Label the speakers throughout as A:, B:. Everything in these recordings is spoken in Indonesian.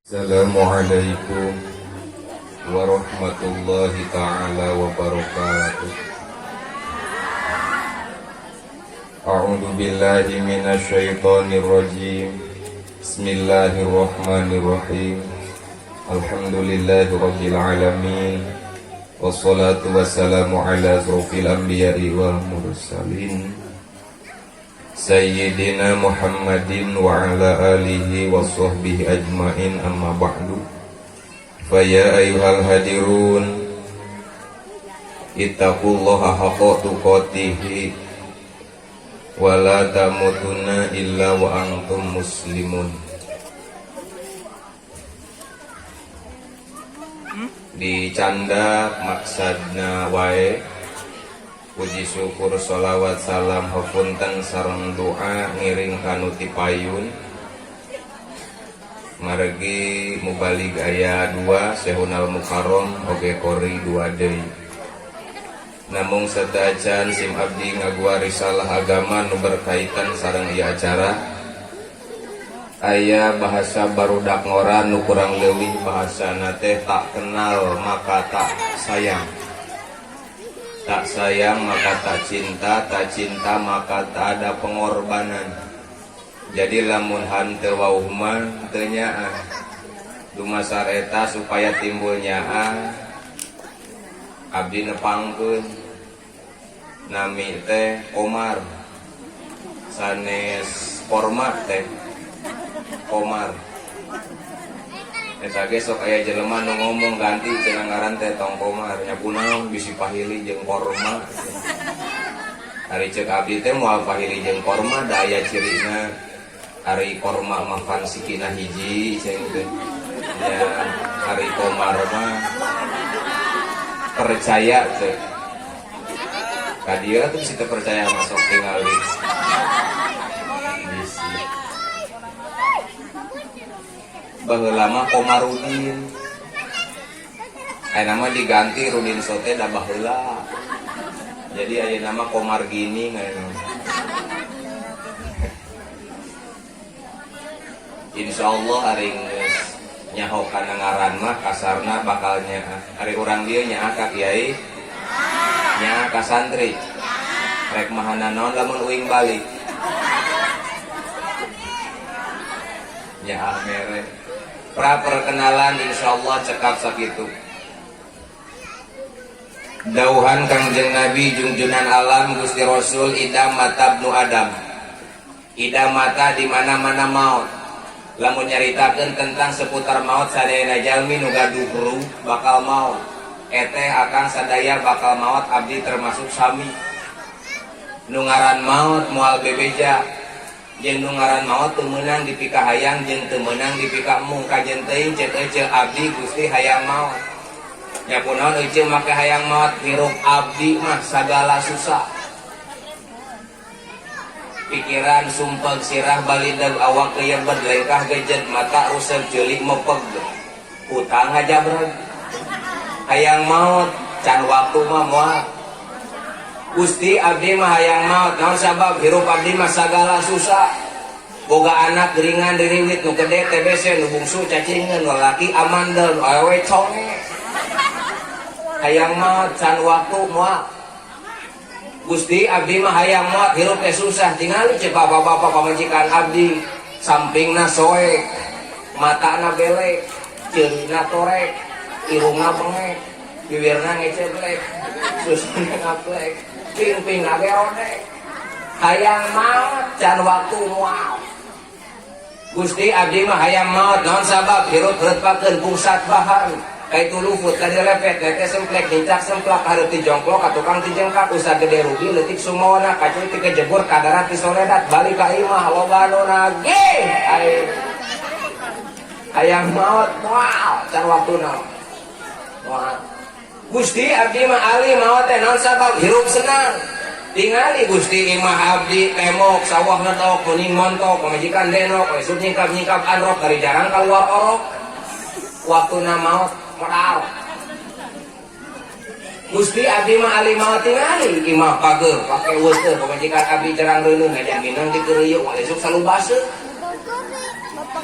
A: Assalamualaikum warahmatullahi ta'ala wabarakatuh. A'udzu billahi minasy syaithanir rajim. Bismillahirrahmanirrahim. Alhamdulillahi rabbil alamin. Wassalatu wassalamu ala asrofil anbiya'i wal mursalin Sayyidina Muhammadin wa ala alihi wa sahbihi ajma'in, amma ba'du. Faya ayyuhal hadirun, ittaqullaha haqqa tuqatih wa la tamutunna illa wa antum muslimun. Di canda maksadna wae, puji syukur sholawat salam hapunten sareng doa ngiring kanuti payun margi mubalig aya 2 Sehunal Mukarrom oge kori 2 deui. Namung sadacan sim abdi ngagua risalah agama nu berkaitan sareng ieu acara. Aya bahasa barudak ngora nu kurang leuwih bahasana teh tak kenal maka tak sayang. Tak sayang maka tak cinta maka tak ada pengorbanan. Jadi lamun hanteu wauh mah teu nyaah. Dumasar eta supaya timbul nyaah, abdi nepangkeun nami teh Komar. Sanes Korma teh Komar. Eta ge sok aya jelema nu ngomong ganti cenah ngaran teh tong Komar, nya kunaon bisi pahili jeung Korma. Ari ceuk abdi teh moal pahili jeung Korma da aya cirina. Ari Korma mah pan sikina hiji cenah teh. Ya ari Komar mah percaya teh. Ka dieu atuh si teu percaya masuk tingali. Baheula mah Komarudin. Aya nama diganti Rudin Sote da baheula. Jadi aya nama Komar gini ngaran. Insyaallah ari geus nyaho kana ngaran mah kasarna bakal nyaah. Ari urang dieu nyaah ka kiai, nyaah ka santri. Rek mahana naon lamun uing balik. Nyaah mere. Pra perkenalan insyaallah cekap sakitu. Dauhan Kangjeng Nabi junjunan alam Gusti Rasul idam mata ibnu Adam. Idam mata di mana-mana maut. Lamun nyaritakeun tentang seputar maut sadayana jalmi nu gaduh bakal maut. Eteh akang sadaya bakal maut abdi termasuk sami. Nu ngaran maut moal bebeja. Jeung nu ngaran maot teu meunang dipika hayang jeung teu meunang dipika mung kajen teuing ceuk ece abdi Gusti hayang maot. Nya kunaon ece make hayang maot hirup abdi mah sagala susah. Pikiran sumpeg sirah balideg awak keuyeubed lengkah gejed mata rusep jeulik mepeg. Utang ngajabreg. Hayang maot can waktu mah moal. Gusti abdi mah hayang maot naon sabab hirup abdi mah sagala susah. Boga anak geringan diriwit nu gede TBC nu bungsu cacingeun lalaki amandel nu awewe conge. Hayang maot can waktu moal. Gusti abdi mah hayang maot hirup teh susah. Tingali ceuk bapak-bapak pamajikan abdi sampingna soek, matana belek, ceulina torek, irungna bengek, bibirna ngeceblek, susuna ngaplek. Ping-ping age rodek. Hayang maot can waktu moal. Gusti abdi mah hayang maot naon sabab hirup reutpakeun pusat bahan. Kaitu luput ka dilepet teh semplek hincak semplak hareup ti jongklok ka tukang ti jengkak usah gede rugi leutik sumawana kacuy ti kejebur ka darat ti soledat balik ka imah loba nu nagih. Hayang maot moal can waktuna. Moal. Gusti abdi mah ali maot teh naon sabab hirup senang. Tingali Gusti imah abdi temok sawah nedok kuning montok pamajikan denok esuk nyingkap-nyingkap anrok dari jarang keluar orok. Waktuna maot modal. Gusti abdi mah ali maot tingali imah pageur pake weuteuh pamajikan abdi jarang reuneuh ngajak minang di keureuyeuk esuk salubaseuh.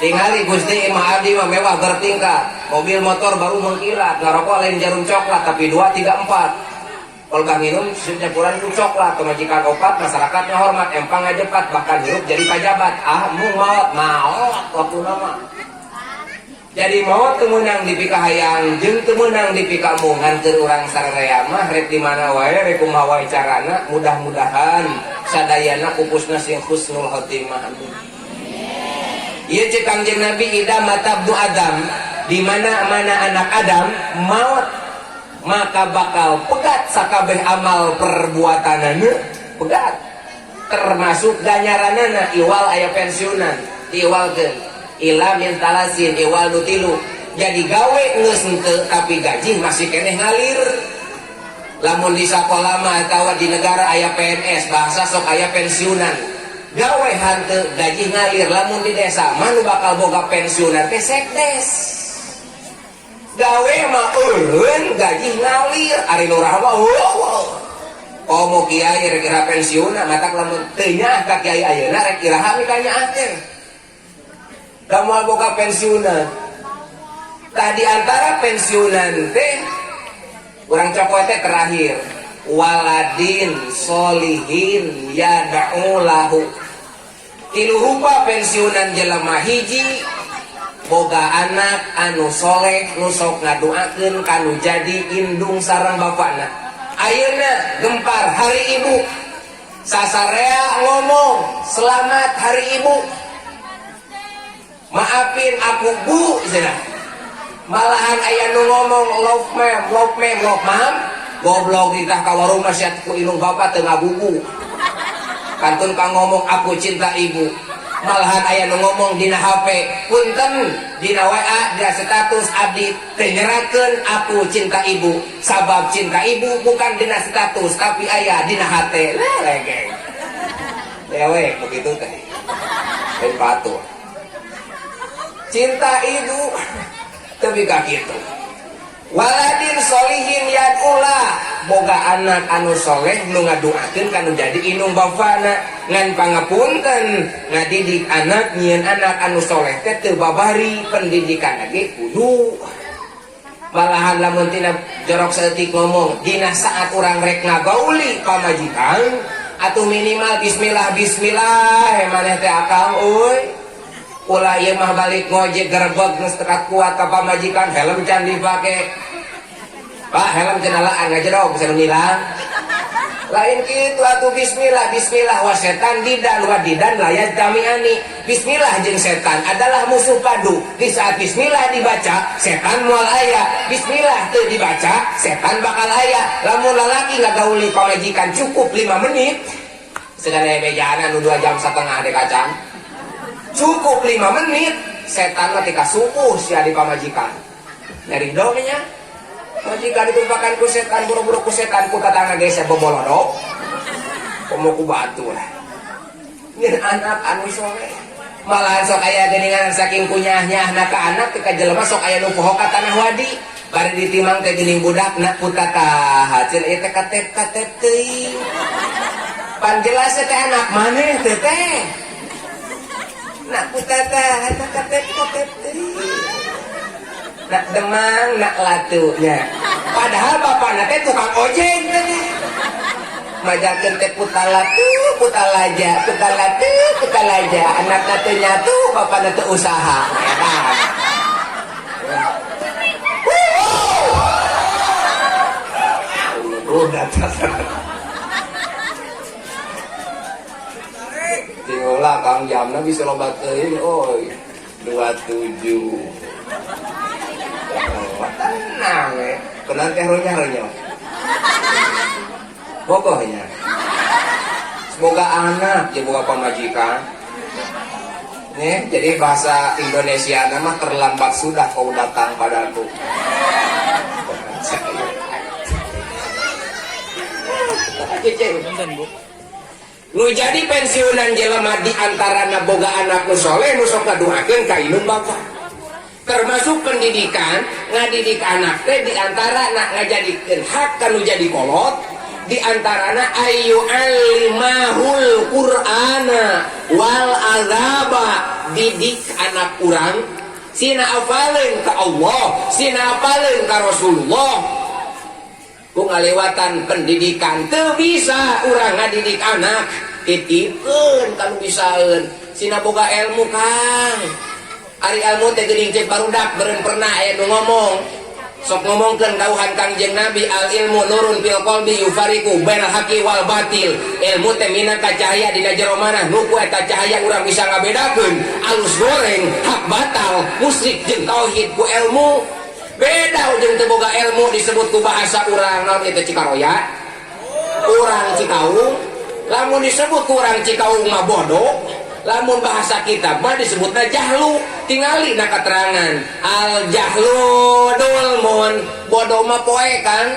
A: tingali Gusti Imah Abdi mah mewah bertingkat, mobil motor baru mengkilat, ngarokok lain jarum coklat tapi 2, 3, 4. Kalau gak minum sepurang itu coklat, pemajikan opat masyarakatnya hormat, empang ngajepat bahkan hirup jadi pajabat. Mu maot waktu nama. Jadi maot temenang di pika hayang, jeung temenang di pika mungan keur urang sararea mah rek di mana wae rek kumaha wae carana, mudah-mudahan sadayana pupusna sing husnul khotimah. Ieu cek Kangjeng Nabi ida matabdu Adam, di mana anak Adam maut maka bakal pegat sakabeh amal perbuatanana, pegat termasuk ganjaranana iwal aya pensiunan, iwalkeun ila min talasin iwal nutilu. Jadi gawe geus henteu tapi gaji masih keneh ngalir. Lamun di sakola mah atawa di negara aya PNS, bahasa sok aya pensiunan. Gawe henteu gaji ngalir. Lamun di desa mah nu bakal boga pensiunan teh sekdes. Gawe mah eureun gaji ngalir. Ari lurah mah komo kiai rek kira pensiunan matak lamun teu nya ka kiai ayeuna rek iraha mikanya teh. Kamu boga pensiunan. Tadi antara pensiunan teh urang cokot teh terakhir waladin solihin yad'u lahu. Tilu rupa pensiunan jelema, hiji boga anak anu soleh nu sok ngadoakeun kanu jadi indung sareng bapakna. Ayeuna gempar hari ibu, sasarea ngomong selamat hari ibu, maafin aku bu, cenah. Malahan aya nu ngomong love ma'am, goblok ditah ka warung masyad ku indung bapak teu ngabubu. Kantun ka ngomong aku cinta ibu. Malahan aya nu ngomong dina HP, punten dina WA dina status abdi teu nyerakeun aku cinta ibu. Sabab cinta ibu bukan dina status tapi aya dina hate. Legeng. Dewek begitu teh. Ben patuh. Cinta ibu tapi gak gitu. Waladin solihin yad'ula, boga anak anu soleh nu ngadoakeun kanu jadi indung bapana. Ngan pangapunten ngadidik anak nyieun anak anu soleh teh teu babari pendidikan ge kudu. Malahan lamun tina jorok saeutik ngomong dina saat urang rek ngagauli pamajikan atuh minimal bismillah maneh teh akang euy. Ulah ieu mah balik ngojek gerbek geus teu kuat ka pamajikan, helm can dipake. Pak, helm can alaan ngajerok bisa nilang. Lain kitu atuh bismillah wa setan didan wa didan layat jami'ani. Bismillah jeung setan adalah musuh padu. Di saat bismillah dibaca, setan moal aya. Bismillah teu dibaca, setan bakal aya. Lamun lalaki ngagauli pamajikan cukup 5 menit, sedaya bejana nu 2 jam setengah de kacang. Cukup 5 menit, setan mah tika subuh sia di pamajikan. Dari dongnya, majikan ditumpakan ku setan, buru-buru ku setan ku tatangga geus bobolodok. Komo ku batu lah. Nyeun anak anu soleh. Malahan sok aya geuningan saking kunyah-nyahna ka anak tika jelema sok aya nu poho ka tanah wadi. Bari ditimang teh geuning budakna ku tataha ceun ieu teh katep-katep teuing. Pan jelas teh anak maneh teh teh. Nak putata, nak katep nak demang, nak latunya. Padahal bapak teh tukang ojek teh. Majakeun teh putalatu, putalaja, putalaja. Anak teh nyatu, bapak teh usaha. Udah Tinggal kang jamna bisa loba teuing oi 27. Tenang kenan teh ronya-ronya. Bogohnya. Semoga anak ya boga pamajikan. Nih, jadi bahasa Indonesia nama terlambat sudah kau datang padaku. Nu jadi pensiunan jelema di antarana boga anak nu soleh nu sok ngadoakeun ka indung bapa. Termasuk pendidikan, ngadidik anak teh di antarana ngajadikeun hak kanu jadi kolot, di antarana ayu alimahul qur'ana wal azaba, didik anak anak urang sina apaleun ka Allah, sina apaleun ka Rasulullah. Ku ngalewatan pendidikan teu bisa urang ngadidik anak, titipkeun kanu bisaeun. Sina boga ilmu Kang. Ari ilmu teh geuning cek barudak beureun pernah aya nu ngomong. Sok ngomongkeun dawuhan Kangjeng Nabi, al ilmu nurun fil qalbi yufariqu bainal haqqi wal batil. Ilmu teh minangka cahaya dina jero manah, nu ku eta cahaya urang bisa ngabedakeun alus goreng, hak batal, musyrik jeung tauhid ku ilmu. Beda jeung teu boga ilmu disebut ku bahasa urang naon eta Cikaroya. Urang Cikaung, lamun disebut ku urang Cikaung mah bodoh. Lamun bahasa kita mah disebutna jahlu. Tingali na keterangan al jahlu dulmun, bodoh mah poe kan.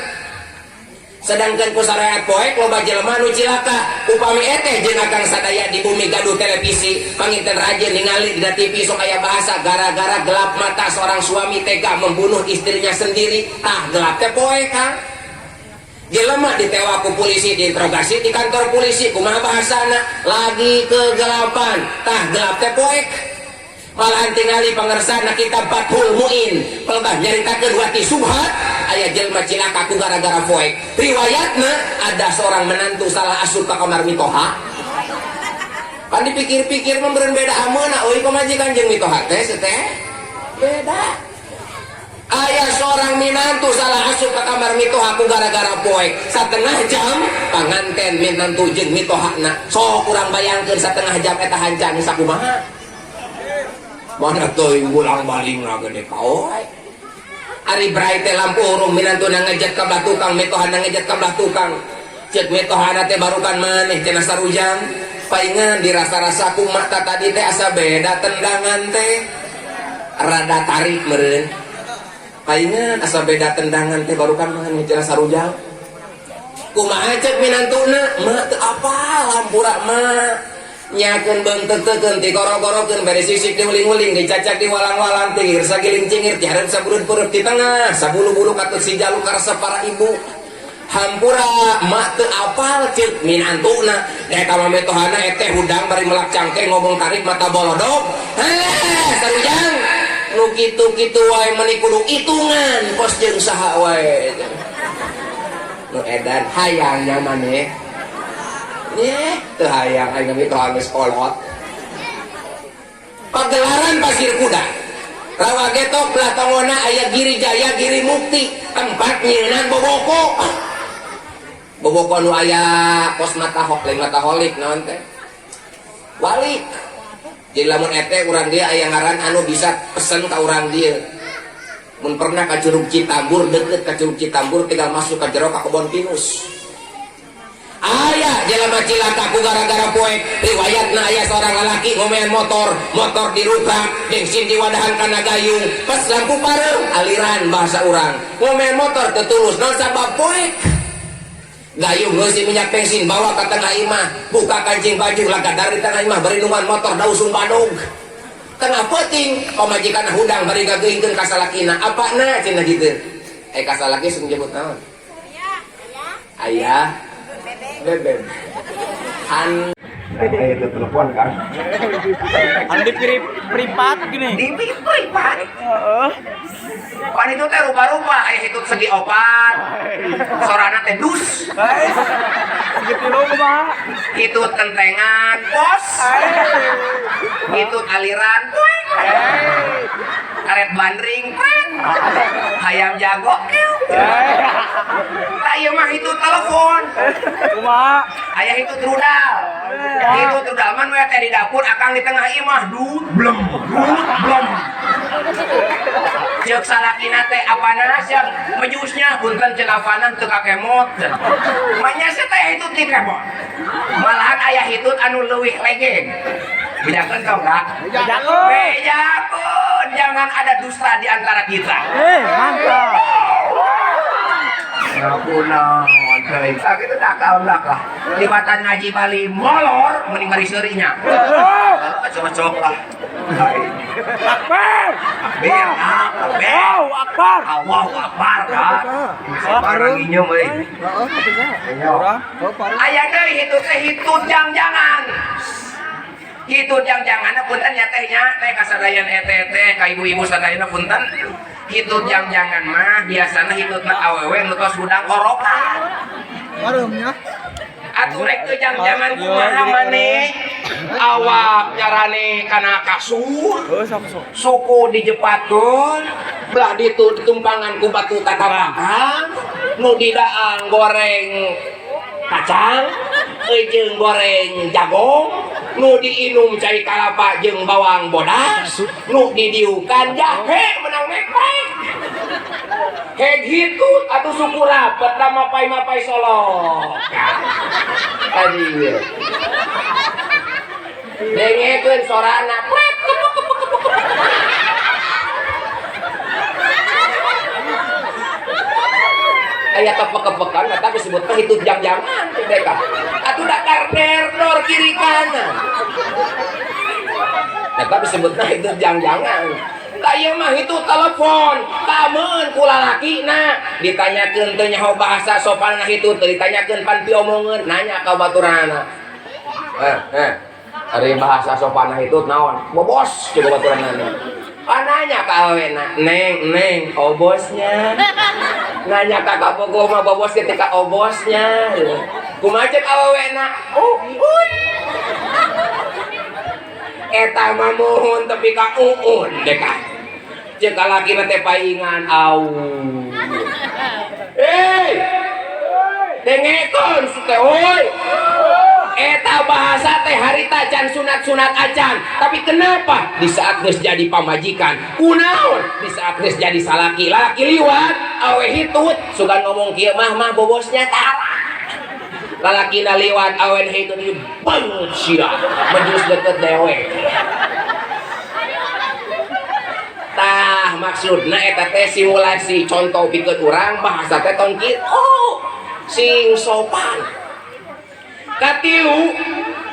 A: Sedangkan ku syariat poe loba jelema nu cilaka. Upami eteh jeung akang sadaya di bumi gaduh televisi panginten rajin ningali di TV sok aya bahasa gara-gara gelap mata seorang suami tega membunuh istrinya sendiri. Tah gelap teh poe kan. Jelema ditewa ku polisi, diinterogasi di kantor polisi, kumaha bahasana lagi kegelapan, tah gelap teh poek. Malahan tingali pangersana kitab Fathul Muin pelbah nyaritakeun wati subhat aya jelema cilaka ku gara-gara poek. Riwayatna ada seorang menantu salah asup ka kamar mitoha. Kan dipikir-pikir mah beureun beda ameuna euy pamajikan jeung mitoha teh teh beda. Ayah seorang minantu salah asup ke kamar mitoha ku gara-gara poek. Setengah jam panganten minantu jeung mitohana. Sok urang bayangkeun setengah jam eta hancang sakumaha. Mana teuing ulang balingna gede kaoy. Ari brai teh lampu urung minantuna ngejat ka belah tukang, mitohana ngejat ka belah tukang. Ceuk mitohana teh barukan maneh cenah sarujang. Paingan dirasa-rasa kumaha tadi teh asa beda tendangan teh. Rada tarik meureun. Paingan asa beda tendangan teh barukan maneh cenah sarujang. Kumaha ceuk minantuna? Mah teu apal lampura mah. Nyakeun beunteuk-teukeun ti goro-gorokeun bere sisik diuling-uling dicacak di walang-walang tingir sagiling cingir dihareup sabureup-bureup di tengah sabulu-bulu katut si jalu karesep para ibu. Hampura mak teu apal ceuk minantuna. Eta mah metohana eteh hudang bari melak cangkeh ngomong tarik mata bolodok. Heh sarujang. Nu kitu-kitu wae meuni kudu itungan pos jeung saha wae. Nu edan hayangnya maneh. Nyeh, teu hayang aing mitoha geus kolot. Pagelaran Pasir Kuda. Rawa getok belah tongona aya Giri Jaya, Giri Mukti, tempat nyieunnan boboko. Boboko nu aya pos mataholik naon teh? Walik. Jadi lamun ete urang dia aya ngaran anu bisa pesen ka urang dia. Mun pernah ka Curug Citambur, deukeut ka Curug Citambur tinggal masuk ka jero ka kebon pinus. Aya jelema cilaka ku gara-gara poek. Riwayatna aya seorang lalaki ngomean motor dirubak bensin diwadahan kana gayung pas lampu pareu aliran bahasa urang. Ngomean motor teu tulus naon sabab poek. Gayung ngeusi minyak bensin bawa ka tengah imah, buka kancing baju lagadar di tengah imah bari nungan motor dausung badog. Tengah peuting pamajikan hudang bari gageungkeun ka salakina. Apana cenah kitu? Kasalaki sung nyebut naon? Ayah. Bebek. Itu telepon kan?
B: Andi privat gini.
A: Di privat. Pan itu teh rupa-rupa, itu segi opat. Sorana teh dus.
B: Segitu lo kumaha?
A: Itu tentengan pos. Itu aliran. Karet bandring. Hayam jago. Aya mah itu telepon.
B: Kumaha?
A: Aya itu trudal. Itu trudal man we teh di dapur akang di tengah imah blem. Ceuk salakina teh apana sia mejusnya punten ceuk afanan teu kakemot. Manya sia teh itu ti kemot. Malahan aya hitut anu leuwih legeng. Bedakeun tau enggak? Bedakeun. Jangan ada dusta di antara kita.
B: Mantap.
A: Ngapuna teuing sakitu dakal lah. Libatan ngaji Bali molor mending bari seurinya. Cocok lah.
B: Akbar.
A: Allahu
B: Akbar.
A: Allahu Akbar kan. Barang inyum euy. Aya deui hitut teh hitut jangan. Hitut yang jangan punten ya tehnya teh kasadayan teh ka ibu-ibu sadayana punten. Hitut yang jangan mah biasana hitutna awewe nu tos budang korokan.
B: Warungnya.
A: Atuh rek teu jangan kumaha maneh. Awak nyarane kana kasur.
B: Oh, sok.
A: Suku dijepatkeun, belah ditu ditumpangan ku batu tatapakan, nu didaang goreng kacang, jeung goreng jagong, nu diinum cai kalapa jeung bawang bodas, nu didiukan jahe menang mepek. Heg hitu atuh suku rapet da mapai-mapai solok. Tadi dengekeun sorana plek kepek kepek. Aya kepek-kepekan eta disebut teh hitut jang-jangan mereka. Atuh dakar dor kiri kanan. Eta disebutna hitut jang-jangan. Da ieu mah hitut telepon, kameun ku lalakina, ditanyakeun teu nyaho bahasa sopanna hitut, ditanyakeun pan piomongeun, nanya ka baturanna. Ari bahasa sopanna hitut naon? Bobos coba baturanna. Nanya ka awena, neng, obosnya. Nanya ka kabogoh mah bobos ketika obosnya. Kumaha ceuk awena? Uun. Eta mah muhun tepi ka uun deka. Ceuk lalakina teh paingan au. Dengekeun teh euy. Eta bahasa teh harita can sunat-sunat acan, tapi kenapa di saat geus jadi pamajikan kunaon di saat geus jadi salaki laki liwat awe hitut sugan ngomong kieu mah bobosnya tara lalakina liwat awe hitut ieu banget sia menjus deket dewe tah maksudna eta teh simulasi contoh pikeun urang bahasa teh ton kitu sing sopan. Katilu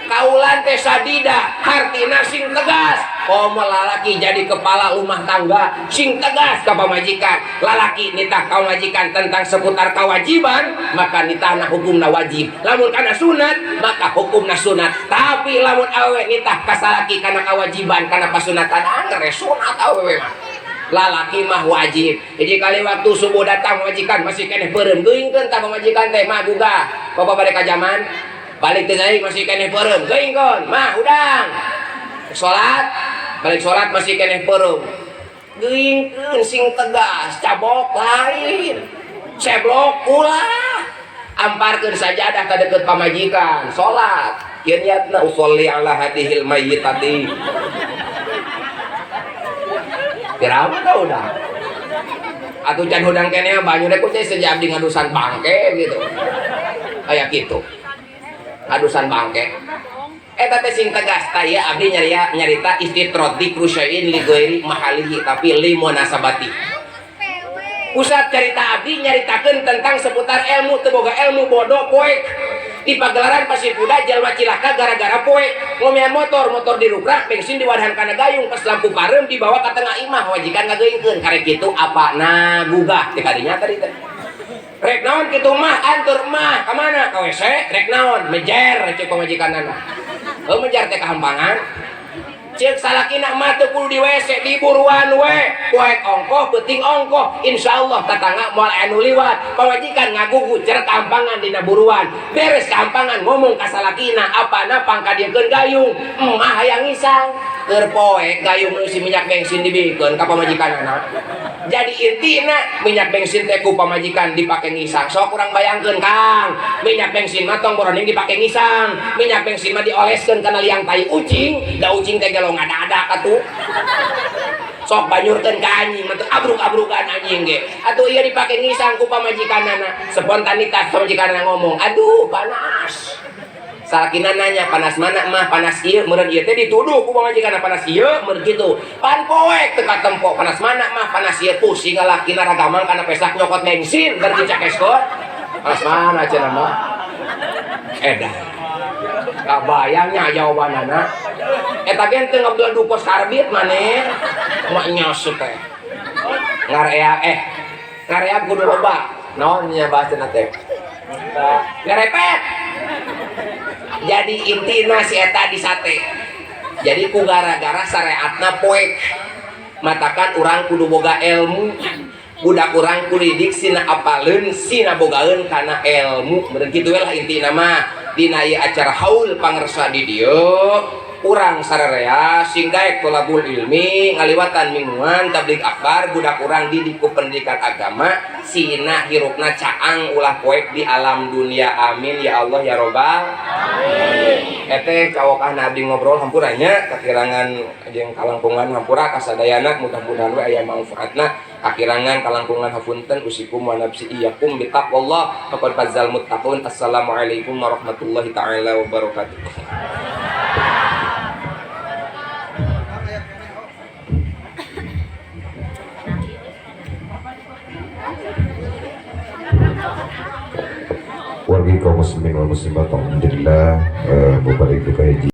A: kaulan teh sadida hartina sing tegas komo lalaki jadi kepala rumah tangga sing tegas ka pamajikan lalaki nitah ka majikan tentang seputar kewajiban maka nitahna hukumna wajib lamun kana sunat maka hukumna sunat tapi lamun awe nitah ka salaki kana kewajiban kana pasunatan angger sunat awe lalaki mah wajib jadi kali waktu subuh datang majikan masih keneh beureum geuingkeun ka pamajikan teh mah gugah bapak bade ka zaman balik teh deui masih keneh peureum geuingkeun mah udang salat balik salat masih keneh peureum geuingkeun sing tegas cabok lain seblok ulah amparkeun sajadah ka deukeut pamajikan salat ieu niatna usolli ala hadhil mayyitati kirawa ka udah atuh can hudang keneh banyu rek ku teh seja abdi ngadusan bangke gitu aya kitu adusan bangke eta teh sing tegas taya abdi nyarita istitrodi krusyain li ghairi mahalihi tapi li munasabati pusat cerita abdi nyaritakeun tentang seputar ilmu teu boga ilmu bodoh poek di pagelaran Pasir Kuda jalma cilaka gara-gara poek ngomean motor dirubrak bensin diwadahan kana gayung pas lampu parem dibawa ka tengah imah wajikan ngageuingkeun karek kitu apana gugah teh kadinya tadi teh rek naon kitu mah antur mah ka mana ka WC rek naon mejer ceuk pamajikanana heuh mejer teh kahampangan ceuk salakina mah teu kudu di WC di buruan we poek ongkoh penting ongkoh insyaallah tatangga moal anu liwat pamajikan ngagugu cer kahampangan dina buruan beres kahampangan ngomong ka salakina apana pangkadiekeun gayung emah hayang ngisang keur poek gayung isi minyak bensin dibikeun ka pamajikanana jadi intina minyak bensin teh ku pamajikan dipake ngisang sok kurang bayangkeun Kang minyak bensin mah tong boroning dipake ngisang minyak bensin mah dioleskeun kana liang tai ucing da ucing teh gelo ngada-ada katuh sok banyurkeun ka anjing mah abruk-abrukan anjing ge atuh ieu dipake ngisang ku pamajikanana spontanitas pamajikanana ngomong aduh panas salakina nanya panas mana mah panas ieu meureun ieu teh dituduh ku pamajikanna panas ieu meureun kitu pan poek teu katempo panas mana mah panas ieu pusing lalakina ragamang kana pesak nyokot bensin keur dicakeskot panas mana cenah mah edan kabayangnya jawabanana eta gen teu ngabdul pos karbit maneh mak nyos teh ngareak kudu loba naon nya bahasana teh ngarepet jadi intina si eta di sate Jadi ku gara-gara syariatna poek matakan orang kudu boga ilmu, budak orang kulidik sina apaleun sina bogaeun kana ilmu. Meureun kitu we lah intina mah dina ieu acara haul pangersa di dieu urang sararea sing daek tolabul ilmi ngaliwatan mingguan tablik akbar budak urang didik ku pendidikan agama sina hirupna caang ulah poek di alam dunia. Amin ya Allah ya robbal amin. Eteh cawokah nabi ngobrol hampuranya kakirangan jeung kalangkungan hampura kasadayana mudah-mudahan we aya manfaatna kakirangan kalangkungan hapunten usikum wa nafsi iyyakum bitaqwallah faqad fazal muttaqun. Assalamualaikum warahmatullahi taala wabarakatuh.
C: Wargi kaum muslimin wal muslimat alhamdulillah mubarik haji